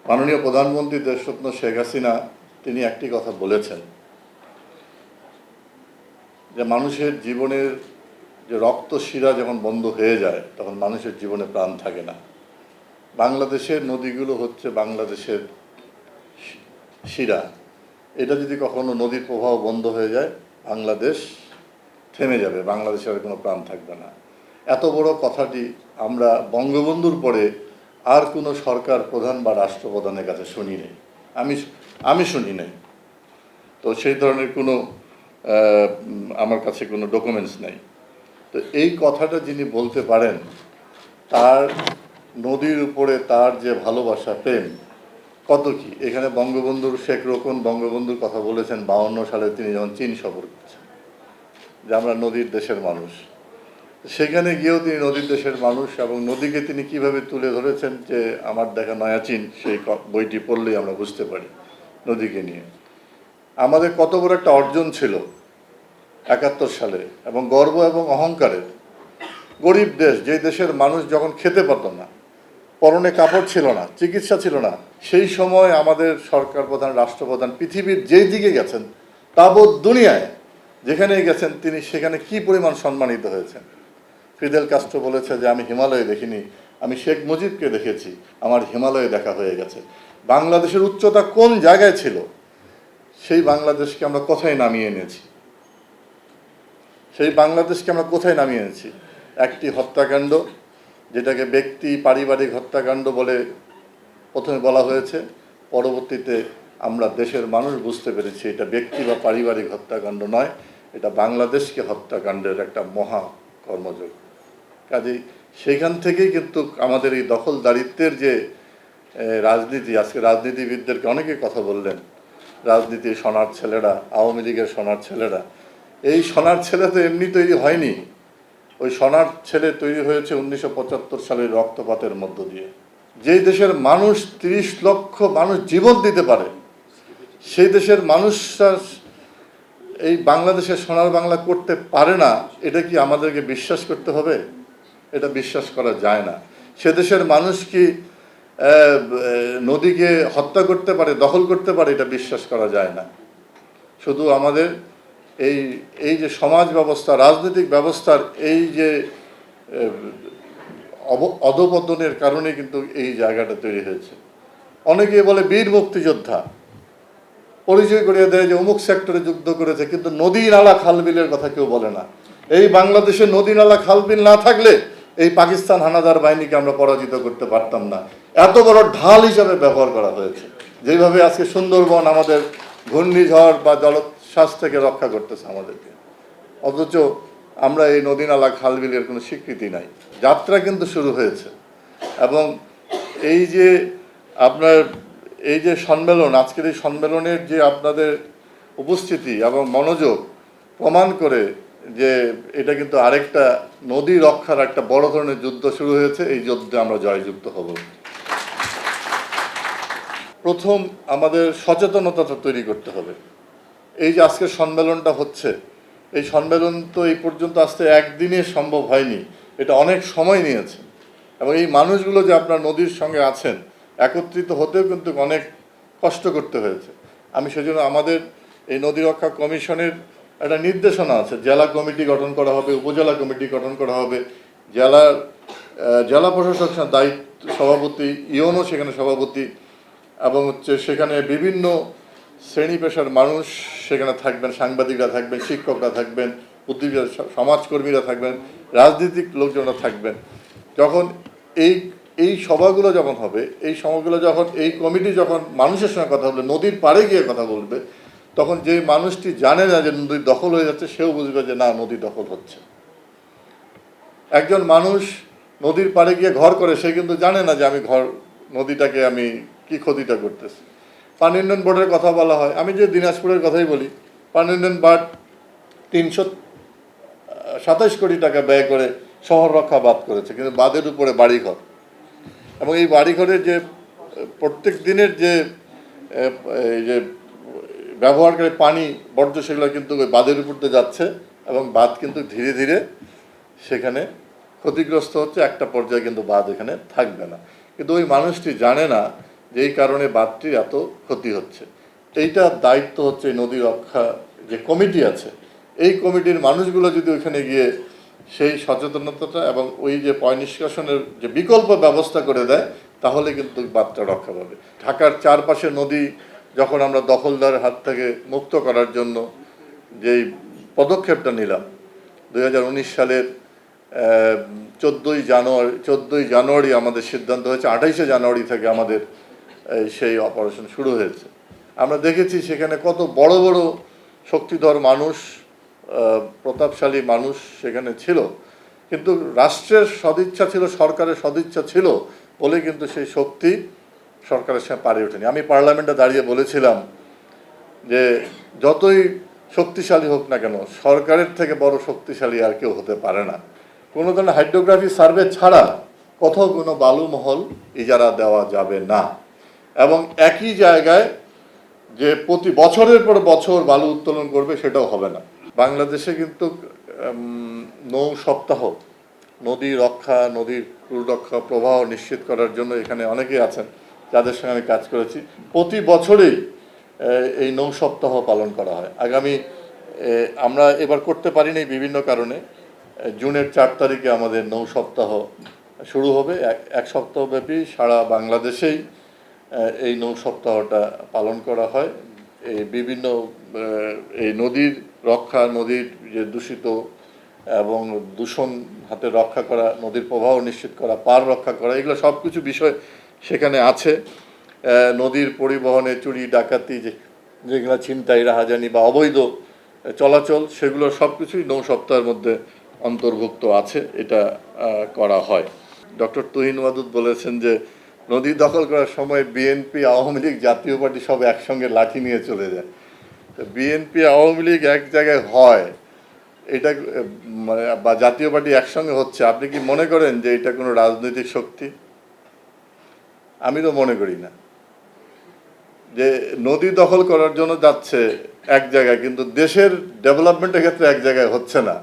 মাননীয় প্রধানমন্ত্রী দেশরত্ন শেখ হাসিনা তিনি একটি কথা বলেছেন যে মানুষের জীবনের যে রক্ত শিরা যখন বন্ধ হয়ে যায় তখন মানুষের জীবনে প্রাণ থাকে না। বাংলাদেশের নদীগুলো হচ্ছে বাংলাদেশের শিরা। এটা যদি কখনো নদীর প্রবাহ বন্ধ হয়ে যায় বাংলাদেশ থেমে যাবে, বাংলাদেশের আর কোনো প্রাণ থাকবে না। এত বড় কথাটি আমরা বঙ্গবন্ধুর পরে আর কোনো সরকার প্রধান বা রাষ্ট্রপ্রধানের কাছে শুনি নাই, আমি শুনি নাই। তো সেই ধরনের কোনো আমার কাছে কোনো ডকুমেন্টস নেই। তো এই কথাটা যিনি বলতে পারেন তার নদীর উপরে তার যে ভালোবাসা প্রেম কত কি। এখানে বঙ্গবন্ধুর শেখ রোকন বঙ্গবন্ধুর কথা বলেছেন 52 সালে তিনি যখন চীন সফর করেছেন যে আমরা নদীর দেশের মানুষ। সেখানে গিয়েও তিনি নদীর দেশের মানুষ এবং নদীকে তিনি কিভাবে তুলে ধরেছেন যে আমার দেখা নয়া চীন, সেই বইটি পড়লেই আমরা বুঝতে পারি নদীকে নিয়ে আমাদের কত বড় একটা অর্জন ছিল 71 সালে, এবং গর্ব এবং অহংকারের। গরিব দেশ, যে দেশের মানুষ যখন খেতে পারত না, পরনে কাপড় ছিল না, চিকিৎসা ছিল না, সেই সময় আমাদের সরকার প্রধান রাষ্ট্রপ্রধান পৃথিবীর যেই দিকে গেছেন তাবৎ দুনিয়ায় যেখানেই গেছেন তিনি সেখানে কি পরিমাণ সম্মানিত হয়েছেন। ফিদেল কাস্ট্রো বলেছে যে আমি হিমালয়ে দেখিনি, আমি শেখ মুজিবকে দেখেছি, আমার হিমালয়ে দেখা হয়ে গেছে। বাংলাদেশের উচ্চতা কোন জায়গায় ছিল, সেই বাংলাদেশকে আমরা কোথায় নামিয়ে এনেছি, সেই বাংলাদেশকে আমরা কোথায় নামিয়ে এনেছি। একটি হত্যাকাণ্ড যেটাকে ব্যক্তি পারিবারিক হত্যাকাণ্ড বলে প্রথমে বলা হয়েছে, পরবর্তীতে আমরা দেশের মানুষ বুঝতে পেরেছি এটা ব্যক্তি বা পারিবারিক হত্যাকাণ্ড নয়, এটা বাংলাদেশকে হত্যাকাণ্ডের একটা মহা কর্মযোগ। কাজেই সেইখান থেকেই কিন্তু আমাদের এই দখলদারিত্বের যে রাজনীতি, আজকে রাজনীতিবিদদেরকে অনেকে কথা বললেন, রাজনীতির সোনার ছেলেরা, আওয়ামী লীগের সোনার ছেলেরা, এই সোনার ছেলে তো এমনি তৈরি হয়নি। ওই সোনার ছেলে তৈরি হয়েছে 1975 সালের রক্তপাতের মধ্য দিয়ে। যেই দেশের মানুষ 30 লক্ষ মানুষ জীবন দিতে পারে, সেই দেশের মানুষরা এই বাংলাদেশের সোনার বাংলা করতে পারে না, এটা কি আমাদেরকে বিশ্বাস করতে হবে? এটা বিশ্বাস করা যায় না। সে দেশের মানুষ কি নদীকে হত্যা করতে পারে, দখল করতে পারে? এটা বিশ্বাস করা যায় না। শুধু আমাদের এই যে সমাজ ব্যবস্থা, রাজনৈতিক ব্যবস্থার এই যে অধপতনের কারণে কিন্তু এই জায়গাটা তৈরি হয়েছে। অনেকে বলে বীর মুক্তিযোদ্ধা, পরিচয় করিয়ে দেয় যে অমুক সেক্টরে যুদ্ধ করেছে, কিন্তু নদী নালা খালবিলের কথা কেউ বলে না। এই বাংলাদেশে নদী নালা খালবিল না থাকলে এই পাকিস্তান হানাদার বাহিনীকে আমরা পরাজিত করতে পারতাম না। এত বড় ঢাল হিসাবে ব্যবহার করা হয়েছে। যেভাবে আজকে সুন্দরবন আমাদের ঘূর্ণিঝড় বা জলোচ্ছ্বাস থেকে রক্ষা করতেছে আমাদেরকে, অথচ আমরা এই নদী নালা খালবিলের কোনো স্বীকৃতি নাই। যাত্রা কিন্তু শুরু হয়েছে, এবং এই যে আপনার এই যে সম্মেলন, আজকের এই সম্মেলনের যে আপনাদের উপস্থিতি এবং মনোযোগ প্রমাণ করে যে এটা কিন্তু আরেকটা নদী রক্ষার একটা বড় ধরনের যুদ্ধ শুরু হয়েছে। এই যুদ্ধে আমরা জয়যুক্ত হব। প্রথম আমাদের সচেতনতাটা তৈরি করতে হবে। এই যে আজকের সম্মেলনটা হচ্ছে, এই সম্মেলন তো এই পর্যন্ত আসতে একদিনে সম্ভব হয়নি, এটা অনেক সময় নিয়েছে। এবং এই মানুষগুলো যে আপনার নদীর সঙ্গে আছেন, একত্রিত হতেও কিন্তু অনেক কষ্ট করতে হয়েছে। আমি সেজন্য আমাদের এই নদী রক্ষা কমিশনের একটা নির্দেশনা আছে, জেলা কমিটি গঠন করা হবে, উপজেলা কমিটি গঠন করা হবে, জেলা প্রশাসক দায়িত্ব সভাপতি, ইউনো সেখানে সভাপতি, এবং হচ্ছে সেখানে বিভিন্ন শ্রেণী পেশার মানুষ সেখানে থাকবেন, সাংবাদিকরা থাকবেন, শিক্ষকরা থাকবেন, বুদ্ধিজীবী সমাজকর্মীরা থাকবেন, রাজনৈতিক লোকজনরা থাকবেন। যখন এই সভাগুলো যখন হবে, এই সভাগুলো যখন এই কমিটি যখন মানুষের সঙ্গে কথা বলবে, নদীর পাড়ে গিয়ে কথা বলবে, তখন যে মানুষটি জানে না যে নদী দখল হয়ে যাচ্ছে, সেও বুঝবে যে না, নদী দখল হচ্ছে। একজন মানুষ নদীর পাড়ে গিয়ে ঘর করে, সে কিন্তু জানে না যে আমি নদীটাকে আমি কি ক্ষতিটা করতেছি। পানি উন্নয়ন বোর্ডের কথা বলা হয়, আমি যে দিনাজপুরের কথাই বলি, পানি উন্নয়ন বোর্ড 327 কোটি টাকা ব্যয় করে শহর রক্ষা বাঁধ করেছে, কিন্তু বাঁধের উপরে বাড়িঘর, এবং এই বাড়িঘরের যে প্রত্যেক দিনের যে ব্যবহারকারী পানি বর্জ্য, সেগুলো কিন্তু ওই বাঁধের উপর দিয়ে যাচ্ছে, এবং বাঁধ কিন্তু ধীরে ধীরে সেখানে ক্ষতিগ্রস্ত হচ্ছে। একটা পর্যায়ে কিন্তু বাঁধ এখানে থাকবে না। কিন্তু ওই মানুষটি জানে না যেই কারণে বাঁধটির এত ক্ষতি হচ্ছে। এইটার দায়িত্ব হচ্ছে এই নদী রক্ষা যে কমিটি আছে, এই কমিটির মানুষগুলো যদি ওইখানে গিয়ে সেই সচেতনতাটা এবং ওই যে পয় নিষ্কাশনের যে বিকল্প ব্যবস্থা করে দেয়, তাহলে কিন্তু বাঁধটা রক্ষা পাবে। ঢাকার চারপাশে নদী যখন আমরা দখলদারের হাত থেকে মুক্ত করার জন্য যেই পদক্ষেপটা নিলাম 2019 সালের 14ই জানুয়ারি আমাদের সিদ্ধান্ত হয়েছে, 28শে জানুয়ারি থেকে আমাদের সেই অপারেশন শুরু হয়েছে। আমরা দেখেছি সেখানে কত বড় বড় শক্তিধর মানুষ, প্রতাপশালী মানুষ সেখানে ছিল, কিন্তু রাষ্ট্রের সদিচ্ছা ছিল, সরকারের সদিচ্ছা ছিল বলে কিন্তু সেই শক্তি সরকারের সাথে পারে ওঠেনি। আমি পার্লামেন্টে দাঁড়িয়ে বলেছিলাম যে যতই শক্তিশালী হোক না কেন, সরকারের থেকে বড় শক্তিশালী আর কেউ হতে পারে না। কোনো ধরনের হাইড্রোগ্রাফি সার্ভে ছাড়া কোথাও কোনো বালুমহল ইজারা দেওয়া যাবে না, এবং একই জায়গায় যে প্রতি বছরের পর বছর বালু উত্তোলন করবে সেটাও হবে না। বাংলাদেশে কিন্তু নৌ সপ্তাহ, নদী রক্ষা, নদীর রক্ষা প্রবাহ নিশ্চিত করার জন্য এখানে অনেকেই আছেন যাদের সঙ্গে আমি কাজ করেছি। প্রতি বছরেই এই নৌ সপ্তাহ পালন করা হয়। আমরা এবার করতে পারিনি বিভিন্ন কারণে। জুনের 4 তারিখে আমাদের নৌ সপ্তাহ শুরু হবে। এক সপ্তাহব্যাপী সারা বাংলাদেশেই এই নৌ সপ্তাহটা পালন করা হয়। এই বিভিন্ন এই নদীর রক্ষা, নদীর যে দূষিত এবং দূষণ হাতে রক্ষা করা, নদীর প্রবাহ নিশ্চিত করা, পার রক্ষা করা, এগুলো সব কিছু বিষয় সেখানে আছে। নদীর পরিবহনে চুরি ডাকাতি, যেগুলো ছিনতাই, রাহাজানি বা অবৈধ চলাচল, সেগুলো সব কিছুই নৌ সপ্তাহের মধ্যে অন্তর্ভুক্ত আছে। এটা করা হয়। ডক্টর তুহিন ওয়াদুদ বলেছেন যে নদী দখল করার সময় বিএনপি, আওয়ামী লীগ, জাতীয় পার্টি সব একসঙ্গে লাঠি নিয়ে চলে যায়। তো বিএনপি, আওয়ামী লীগ এক জায়গায় হয়, এটা মানে বা জাতীয় পার্টি একসঙ্গে হচ্ছে, আপনি কি মনে করেন যে এটা কোনো রাজনৈতিক শক্তি? আমি তো মনে করি না। যে নদী দখল করার জন্য যাচ্ছে এক জায়গায়, কিন্তু দেশের ডেভেলপমেন্টের ক্ষেত্রে এক জায়গায় হচ্ছে না,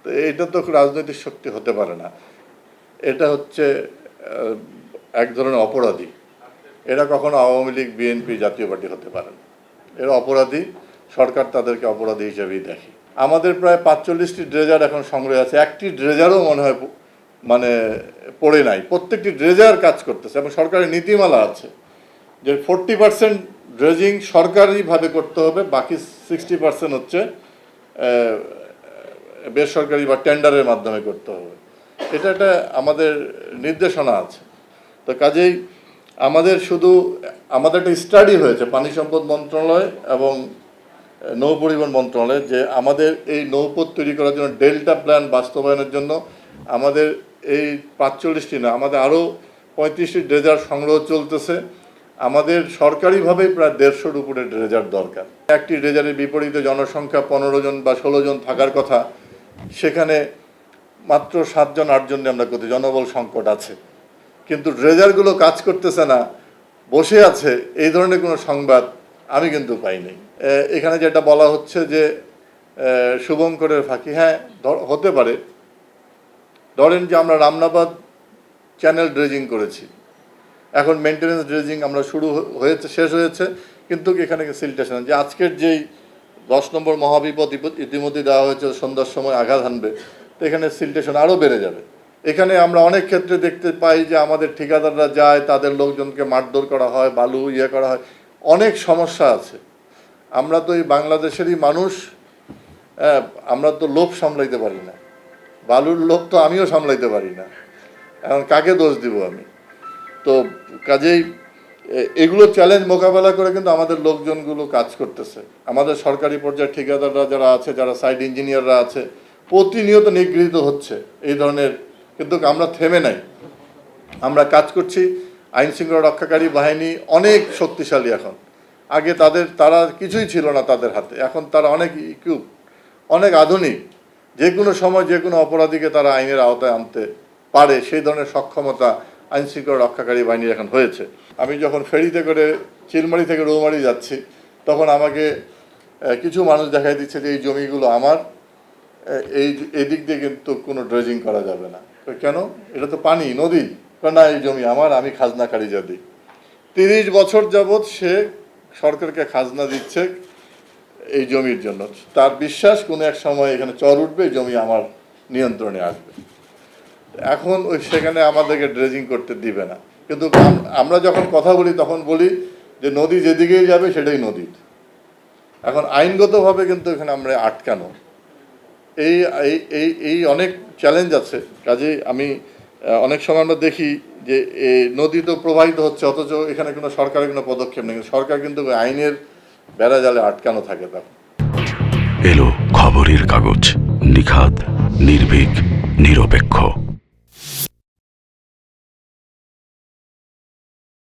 তো এটা তো রাজনৈতিক শক্তি হতে পারে না। এটা হচ্ছে এক ধরনের অপরাধী। এরা কখনো আওয়ামী লীগ, বিএনপি, জাতীয় পার্টি হতে পারে না। এরা অপরাধী, সরকার তাদেরকে অপরাধী হিসেবেই দেখে। আমাদের প্রায় 45টি ড্রেজার এখন সংগ্রহে আছে, একটি ড্রেজারও মনে হয় পড়ে নাই। প্রত্যেকটি ড্রেজার কাজ করতেছে এবং সরকারের নীতিমালা আছে যে 40% ড্রেজিং সরকারিভাবে করতে হবে, বাকি 60% হচ্ছে বেসরকারি বা টেন্ডারের মাধ্যমে করতে হবে। এটা একটা আমাদের নির্দেশনা আছে। তো কাজেই আমাদের একটা স্টাডি হয়েছে পানি সম্পদ মন্ত্রণালয় এবং নৌ পরিবহন মন্ত্রণালয়, যে আমাদের এই নৌপথ তৈরি করার জন্য ডেল্টা প্ল্যান বাস্তবায়নের জন্য আমাদের এই 45টি না, আমাদের আরও 35টি ড্রেজার সংগ্রহ চলতেছে। আমাদের সরকারিভাবেই প্রায় 150-র উপরে ড্রেজার দরকার। একটি ড্রেজারের বিপরীতে জনসংখ্যা 15 জন বা 16 জন থাকার কথা, সেখানে মাত্র 7 জন 8 জন আমরা করতে, জনবল সংকট আছে, কিন্তু ড্রেজারগুলো কাজ করতেছে না, বসে আছে, এই ধরনের কোনো সংবাদ আমি কিন্তু পাইনি। এখানে যেটা বলা হচ্ছে যে শুভঙ্করের ফাঁকি, হ্যাঁ হতে পারে। ধরেন যে আমরা রামনাবাদ চ্যানেল ড্রেজিং করেছি, এখন মেনটেন্যান্স ড্রেজিং আমরা শেষ হয়েছে, কিন্তু এখানে সিলটেশন যে আজকের যেই 10 নম্বর মহাবিপদ ইতিমধ্যে দেওয়া হয়েছে, সন্ধ্যার সময় আঘাত হানবে, তো এখানে সিলটেশন আরও বেড়ে যাবে। এখানে আমরা অনেক ক্ষেত্রে দেখতে পাই যে আমাদের ঠিকাদাররা যায়, তাদের লোকজনকে মারধর করা হয়, বালু করা হয়, অনেক সমস্যা আছে। আমরা তো এই বাংলাদেশেরই মানুষ, আমরা তো লোভ সামলাইতে পারি না, বালুর লোভ তো আমিও সামলাইতে পারি না, এখন কাকে দোষ দিব আমি? তো কাজেই এগুলো চ্যালেঞ্জ মোকাবেলা করে কিন্তু আমাদের লোকজনগুলো কাজ করতেছে। আমাদের সরকারি পর্যায়ে ঠিকাদাররা যারা আছে, যারা সাইট ইঞ্জিনিয়াররা আছে, প্রতিনিয়ত নিগৃহীত হচ্ছে এই ধরনের, কিন্তু আমরা থেমে নাই, আমরা কাজ করছি। আইন শৃঙ্খলা রক্ষাকারী বাহিনী অনেক শক্তিশালী এখন, আগে তারা কিছুই ছিল না তাদের হাতে, এখন তারা অনেক অনেক আধুনিক, যে কোনো সময় যে কোনো অপরাধীকে তারা আইনের আওতায় আনতে পারে, সেই ধরনের সক্ষমতা আইন শৃঙ্খলা রক্ষাকারী বাহিনীর এখন হয়েছে। আমি যখন ফেরিতে করে চিলমারি থেকে রৌমারি যাচ্ছি, তখন আমাকে কিছু মানুষ দেখাই দিচ্ছে যে এই জমিগুলো আমার, এই দিক দিয়ে কিন্তু কোনো ড্রেজিং করা যাবে না। কেন? এটা তো পানি, নদী। না, এই জমি আমার, আমি খাজনা কারিজা দিই। 30 বছর যাবৎ সে সরকারকে খাজনা দিচ্ছে এই জমির জন্য। তার বিশ্বাস কোনো এক সময় এখানে চর উঠবে, এই জমি আমার নিয়ন্ত্রণে আসবে। এখন ওই সেখানে আমাদেরকে ড্রেজিং করতে দিবে না। কিন্তু আমরা যখন কথা বলি তখন বলি যে নদী যেদিকেই যাবে সেটাই নদী। এখন আইনগতভাবে কিন্তু এখানে আমরা আটকানো। এই এই এই অনেক চ্যালেঞ্জ আছে। কাজেই আমি অনেক সময় আমরা দেখি যে নদী তো প্রবাহিত হচ্ছে, অথচ এখানে কোনো সরকারের কোনো পদক্ষেপ নেই। সরকার কিন্তু আইনের বেড়াজালে আটকানো থাকে। তখন এলো খবরের কাগজ, নিখাত, নির্ভীক, নিরপেক্ষ।